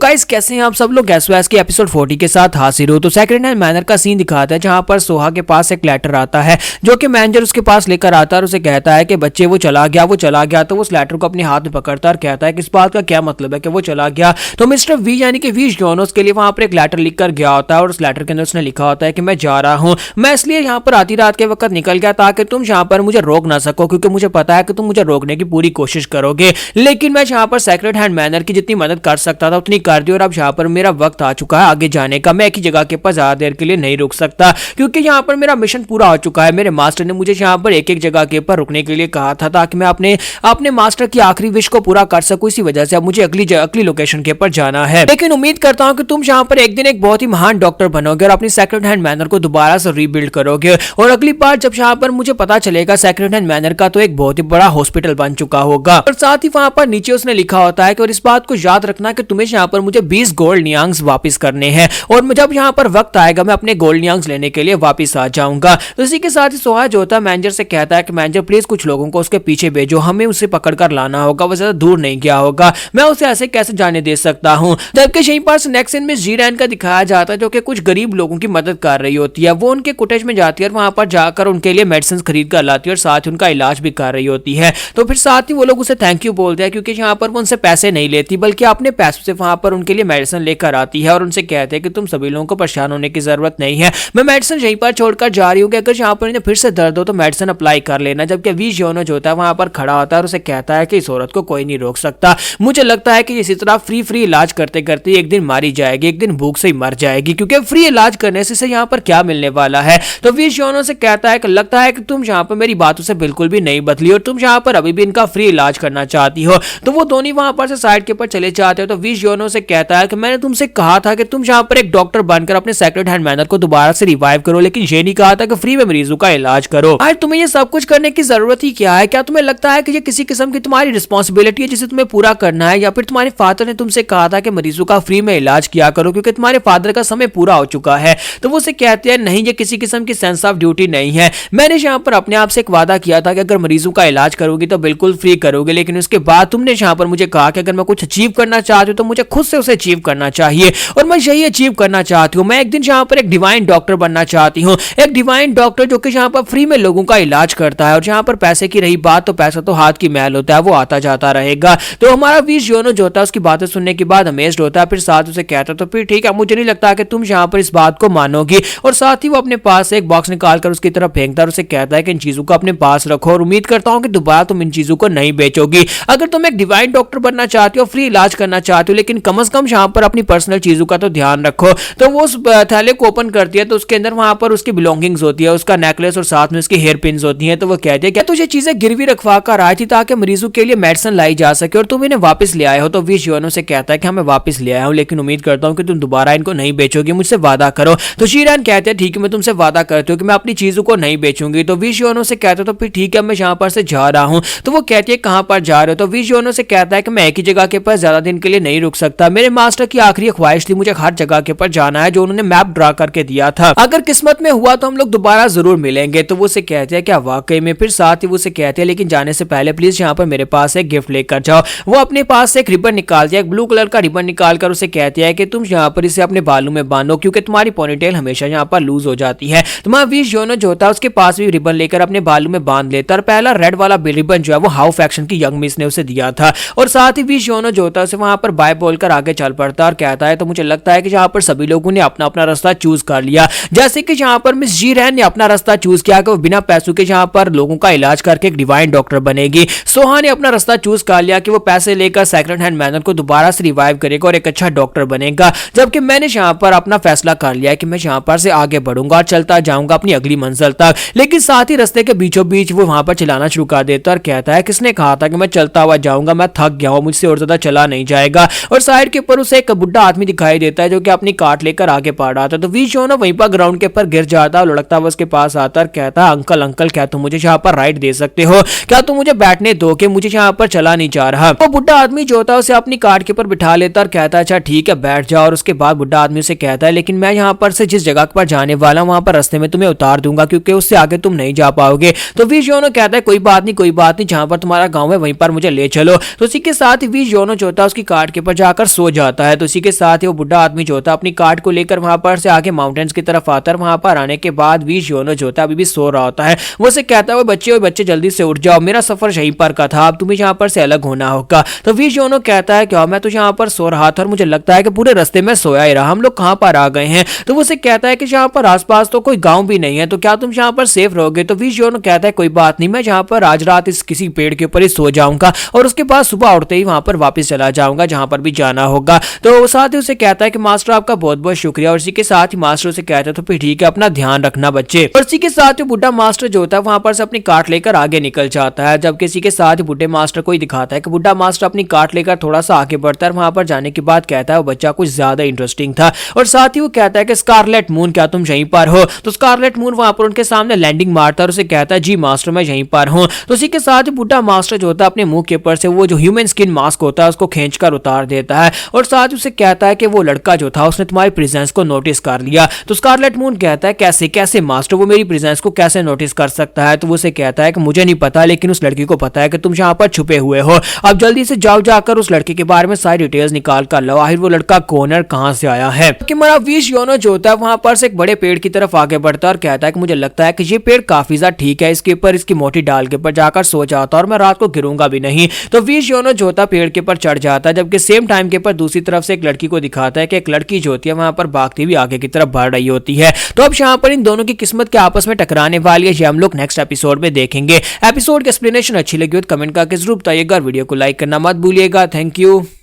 Guys कैसे हैं आप सब लोग। गैस के एपिसोड 40 के साथ हाजिर हो। तो सेकंड हैंड मैनर का सीन दिखाता है जहां पर सोहा के पास एक लेटर आता है जो कि मैनेजर उसके पास लेकर आता है और उसे कहता है कि बच्चे वो चला गया। तो वो उस लेटर को अपने हाथ में पकड़ता है और कहता है कि इस बात का क्या मतलब है कि वो चला गया। तो मिस्टर वी यानी कि वी जोनस के लिए वहां पर एक लेटर लिख कर गया होता है और उस लेटर के अंदर उसने लिखा होता है कि मैं जा रहा हूँ, मैं इसलिए यहाँ पर आधी रात के वक्त निकल गया ताकि तुम यहाँ पर मुझे रोक ना सको, क्योंकि मुझे पता है कि तुम मुझे रोकने की पूरी कोशिश करोगे। लेकिन मैं यहाँ पर सेकंड हैंड मैनर की जितनी मदद कर सकता था उतनी कर दी और अब यहाँ पर मेरा वक्त आ चुका है आगे जाने का। मैं एक ही जगह के पास ज्यादा देर के लिए नहीं रुक सकता क्योंकि यहाँ पर मेरा मिशन पूरा हो चुका है। मेरे मास्टर ने मुझे यहाँ पर एक एक जगह के ऊपर रुकने के लिए कहा था ताकि मैं अपने मास्टर की आखिरी विश को पूरा कर सकूं। इसी वजह से अब मुझे अगली लोकेशन के ऊपर जाना है। लेकिन उम्मीद करता हूं कि तुम यहाँ पर एक दिन एक बहुत ही महान डॉक्टर बनोगे और अपनी सेकंड हैंड मैनर को दोबारा से रीबिल्ड करोगे। और अगली बार जब यहाँ पर मुझे पता चलेगा सेकंड हैंड मैनर का तो एक बहुत ही बड़ा हॉस्पिटल बन चुका होगा। और साथ ही वहां पर नीचे उसने लिखा होता है कि और इस बात को याद रखना कि तुम्हें यहाँ पर मुझे 20 गोल्ड नियांग्स वापस करने हैं और जब यहाँ पर वक्त आएगा मैं अपने गोल्ड नियांग्स लेने के लिए वापस आ जाऊंगा। तो इसी के साथ ही सोहा जो होता है मैनेजर से कहता है कि मैनेजर प्लीज कुछ लोगों को उसके पीछे भेजो, हमें उसे पकड़ कर लाना होगा, वो ज्यादा दूर नहीं गया होगा, मैं उसे ऐसे कैसे जाने दे सकता हूँ। जबकि यहीं पर नेक्स्ट सीन में जीरैन का दिखाया जाता है जो कि कुछ गरीब लोगों की मदद कर रही होती है। वो उनके कुटेज में जाती है और वहां पर जाकर उनके लिए मेडिसिन खरीद कर लाती है और साथ ही उनका इलाज भी कर रही होती है। तो फिर साथ ही वो लोग उसे थैंक यू बोलते हैं क्योंकि यहाँ पर वो उनसे पैसे नहीं लेती बल्कि अपने पैसों से वहां पर उनके लिए मेडिसिन लेकर आती है और उनसे कहते हैं कि तुम सभी लोगों को परेशान होने की जरूरत नहीं है, मैं मेडिसिन यहीं पर छोड़कर जा रही हूँ कि अगर यहाँ पर इन्हें फिर से दर्द हो तो मेडिसिन अप्लाई कर लेना। जबकि वी जोनो जो होता है वहां पर खड़ा होता है और उसे कहता है कि इस औरत को कोई नहीं रोक सकता, मुझे लगता है कि इसी तरह फ्री इलाज करते करते एक दिन मारी जाएगी, एक दिन भूख से ही मर जाएगी क्योंकि फ्री इलाज करने से यहाँ पर क्या मिलने वाला है। तो वी जोनो से कहता है कि लगता है कि तुम यहाँ पर मेरी बातों से बिल्कुल भी नहीं बदली और तुम यहाँ पर अभी भी इनका फ्री इलाज करना चाहती हो। तो वो दोनों वहां पर से साइड के ऊपर चले जाते हो। तो वी जोनो से कहता है कि मैंने तुमसे कहा था कि तुम यहाँ पर एक डॉक्टर बनकर अपने सेकंड हैंड मैनर को दोबारा से रिवाइव करो, लेकिन ये नहीं कहा था कि फ्री में मरीजों का इलाज करो। आज तुम्हें ये सब कुछ करने की जरूरत ही क्या है? क्या तुम्हें लगता है कि ये किसी किस्म की तुम्हारी रिस्पॉन्सिबिलिटी है जिसे तुम्हें पूरा करना है, या फिर तुम्हारे फादर ने तुमसे कहा था कि मरीजों का फ्री में इलाज किया करो क्योंकि तुम्हारे फादर का समय पूरा हो चुका है? तो वो उसे कहते हैं नहीं, ये किसी किस्म की सेंस ऑफ ड्यूटी नहीं है, मैंने यहाँ पर अपने आप से एक वादा किया था कि अगर मरीजों का इलाज करोगी तो बिल्कुल फ्री करोगे, लेकिन उसके बाद तुमने यहाँ पर मुझे कहा कि अगर मैं कुछ अचीव करना चाहती हूँ तो मुझे खुद से उसे अचीव करना चाहिए और मैं यही अचीव करना चाहती हूँ। मैं एक दिन यहाँ पर एक डिवाइन डॉक्टर बनना चाहती हूँ, एक डिवाइन डॉक्टर जो कि यहाँ पर फ्री में लोगों का इलाज करता है। और यहाँ पर पैसे की रही बात तो पैसा तो हाथ की मैल होता है, वो आता जाता रहेगा। तो हमारा वी जोनो जो होता है उसकी बातें सुनने के बाद अमेज्ड होता है, फिर साथ उसे कहता है तो फिर ठीक है, मुझे नहीं लगता कि तुम यहाँ पर इस बात को मानोगी। और साथ ही वो अपने पास से एक बॉक्स निकाल कर उसकी तरफ फेंकता है और उसे कहता है कि इन चीजों को अपने पास रखो और उम्मीद करता हूँ कि दोबारा तुम इन चीजों को नहीं बेचोगी। अगर तुम एक डिवाइन डॉक्टर बनना चाहती हो, फ्री इलाज करना चाहती हो, लेकिन कम से कम यहाँ पर अपनी पर्सनल चीजों का तो ध्यान रखो। तो वो उस थैले को ओपन करती है तो उसके अंदर वहां पर उसकी बिलोंगिंग्स होती है, उसका नेकलेस और साथ में उसकी हेयर पिन्स होती हैं। तो वो कहती है क्या तुझे चीजें गिरवी रखवा कर आई थी ताकि मरीजों के लिए मेडिसिन लाई जा सके और तुम इन्हें वापस ले आए हो? तो वी जोनो से कहता है कि मैं वापस ले आया हूं, लेकिन उम्मीद करता हूं कि तुम दोबारा इनको नहीं बेचोगी, मुझसे वादा करो। तो जीरैन कहते हैं ठीक है, मैं तुमसे वादा करती हूँ कि मैं अपनी चीजों को नहीं बेचूंगी। तो वी जोनो से कहते तो फिर ठीक है, मैं यहाँ पर से जा रहा हूँ। तो वो कहती है कहां पर जा रहे हो? तो वी जोनो से कहता है कि मैं एक ही जगह के पास ज्यादा दिन के लिए नहीं रुक सकता, मेरे मास्टर की आखिरी ख्वाहिश थी, मुझे हर जगह के ऊपर जाना है जो उन्होंने मैप ड्रा करके दिया था, अगर किस्मत में हुआ तो हम लोग दोबारा जरूर मिलेंगे। तो वो उसे कहते हैं क्या वाकई में? फिर साथ ही वो उसे कहते हैं लेकिन जाने से पहले प्लीज यहाँ पर मेरे पास एक गिफ्ट लेकर जाओ। वो अपने पास से एक रिबन निकालती है, एक ब्लू कलर का रिबन निकालकर उसे कहती है कि तुम यहाँ पर इसे अपने बालों में बांधो क्योंकि तुम्हारी पोनीटेल हमेशा यहाँ पर लूज हो जाती है। तुम्हारा वी जोनो जो होता है उसके पास भी रिबन लेकर अपने बालों में बांध लेता है। पहला रेड वाला रिबन जो है वो हाउ फैक्शन की यंग मिस ने उसे दिया था और साथ ही वी जोनो जो होता है उसे वहां पर बाय बोलकर आगे चल पड़ता है और कहता है तो मुझे लगता है कि यहाँ पर सभी लोगों ने अपना अपना रास्ता चूज कर लिया, जैसे कि यहाँ पर मिस जीरैन ने अपना रास्ता चूज किया कि वो बिना पैसों के यहाँ पर लोगों का इलाज करके एक डिवाइन डॉक्टर बनेगी। सोहा ने अपना रास्ता चूज कर लिया कि वो पैसे लेकर सेकंड हैंड मैनर को दोबारा से रिवाइव करेगा और एक अच्छा डॉक्टर बनेगा। जबकि मैंने यहाँ पर अपना फैसला कर लिया कि मैं यहाँ पर से आगे बढ़ूंगा और चलता जाऊंगा अपनी अगली मंजिल तक। लेकिन साथ ही रास्ते के बीचों बीच वो वहां पर चलाना शुरू कर देता और कहता है किसने कहा था कि मैं चलता हुआ जाऊंगा, मैं थक गया हूं, मुझसे और ज्यादा चला नहीं जाएगा। और साइड के ऊपर उसे एक बुढ़ा आदमी दिखाई देता है जो कि अपनी कार्ट लेकर आगे पड़ रहा था। तो वी जोनो वहीं पर ग्राउंड के ऊपर गिर जाता है और लुढ़कता हुआ उसके पास आता है और कहता है अंकल अंकल क्या तुम मुझे यहाँ पर राइड दे सकते हो? क्या तुम मुझे बैठने दो कि मुझे यहाँ पर चला नहीं जा रहा? वो बुढ़ा आदमी जो होता है उसे अपनी कार्ट के ऊपर बिठा लेता और कहता है अच्छा ठीक है बैठ जाओ। और उसके बाद बुढ़ा आदमी उसे कहता है लेकिन मैं यहाँ पर से जिस जगह पर जाने वाला हूँ वहां पर रास्ते में तुम्हें उतार दूंगा क्योंकि उससे आगे तुम नहीं जा पाओगे। तो वी जोनो कहता है कोई बात नहीं, जहां पर तुम्हारा गांव है वहीं पर मुझे ले चलो। तो इसी के साथ वी जोनो जो होता है उसकी कार्ट के ऊपर जाकर सो जाता है। तो इसी के साथ ही वो बुढ़ा आदमी जो होता है अपनी कार्ट को लेकर वहां पर से आगे माउंटेन्स की तरफ आता है। वहां पर आने के बाद वी जियोनो जो होता है अभी भी सो रहा होता है। वो से कहता है वो बच्चे जल्दी से उठ जाओ, मेरा सफर यहीं पर का था, अब तुम्हें यहाँ पर से अलग होना होगा। तो वी जियोनो कहता है क्या मैं तो यहाँ पर सो रहा था और मुझे लगता है कि पूरे रास्ते में सोया ही रहा, हम लोग कहाँ पर आ गए हैं। तो वो से कहता है कि यहाँ पर आसपास तो कोई गांव भी नहीं है, तो क्या तुम यहाँ पर सेफ रहोगे। तो वी जियोनो कहता है कोई बात नहीं, मैं यहाँ पर आज रात इस किसी पेड़ के ऊपर ही सो जाऊंगा और उसके बाद सुबह उठते ही वहां पर वापस चला जाऊंगा जहां पर भी जाना होगा। तो साथ ही उसे कहता है कि मास्टर आपका बहुत बहुत शुक्रिया, और इसी के साथ ही मास्टर उसे कहता है तो फिर ठीक है, अपना ध्यान रखना बच्चे। और इसी के साथ ही बुढ़ा मास्टर जो होता है वहां पर से अपनी कार्ट लेकर आगे निकल जाता है। जबकि इसी के साथ ही बुढ़े मास्टर को ही दिखाता है कि बुढ़ा मास्टर अपनी कार्ट लेकर थोड़ा सा आगे बढ़ता है। वहां पर जाने के बाद कहता है वो बच्चा कुछ ज्यादा इंटरेस्टिंग था, और साथ ही वो कहता है कि स्कारलेट मून क्या तुम यहीं पर हो। तो स्कारलेट मून वहां पर उनके सामने लैंडिंग मारता है और उसे कहता है जी मास्टर मैं यहीं पर हूं। तो इसी के साथ ही बुढ़ा मास्टर जो होता है अपने मुंह के ऊपर से वो जो ह्यूमन स्किन मास्क होता है उसको खींचकर उतार देता है, और साथ ही उसे कहता है कि वो लड़का जो था उसने तुम्हारी प्रेजेंस को नोटिस कर लिया। तो स्कारलेट मून कहता है कैसे कैसे मास्टर, वो मेरी प्रेजेंस को कैसे नोटिस कर सकता है। तो वो उसे कहता है कि मुझे नहीं पता, लेकिन उस लड़की को पता है कि तुम यहाँ पर छुपे हुए हो, अब जल्दी से जाओ जाकर उस लड़के के बारे में सारी डिटेल्स निकाल कर लो, आखिर वो लड़का कौन है, कहां से आया है। कि हमारा वी जियोनो जो होता है वहां पर से एक बड़े पेड़ की तरफ आगे बढ़ता है और कहता है कि मुझे लगता है कि ये पेड़ काफी ज्यादा ठीक है, इसके ऊपर इसकी मोटी डाल के ऊपर जाकर सो जाता है और मैं रात को गिरूंगा भी नहीं। तो वी जियोनो जो होता है पेड़ के ऊपर चढ़ जाता है, जबकि सेम टाइम के ऊपर दूसरी तरफ से एक लड़की को दिखाता है कि एक लड़की जो होती है वहां पर भागती हुई आगे की तरफ बढ़ रही होती है। तो अब यहाँ पर इन दोनों की किस्मत के आपस में टकराने वाली है, ये हम लोग नेक्स्ट एपिसोड में देखेंगे। एपिसोड की एक्सप्लेनेशन अच्छी लगी हो तो कमेंट करके जरूर बताइएगा, वीडियो को लाइक करना मत भूलिएगा। Thank you.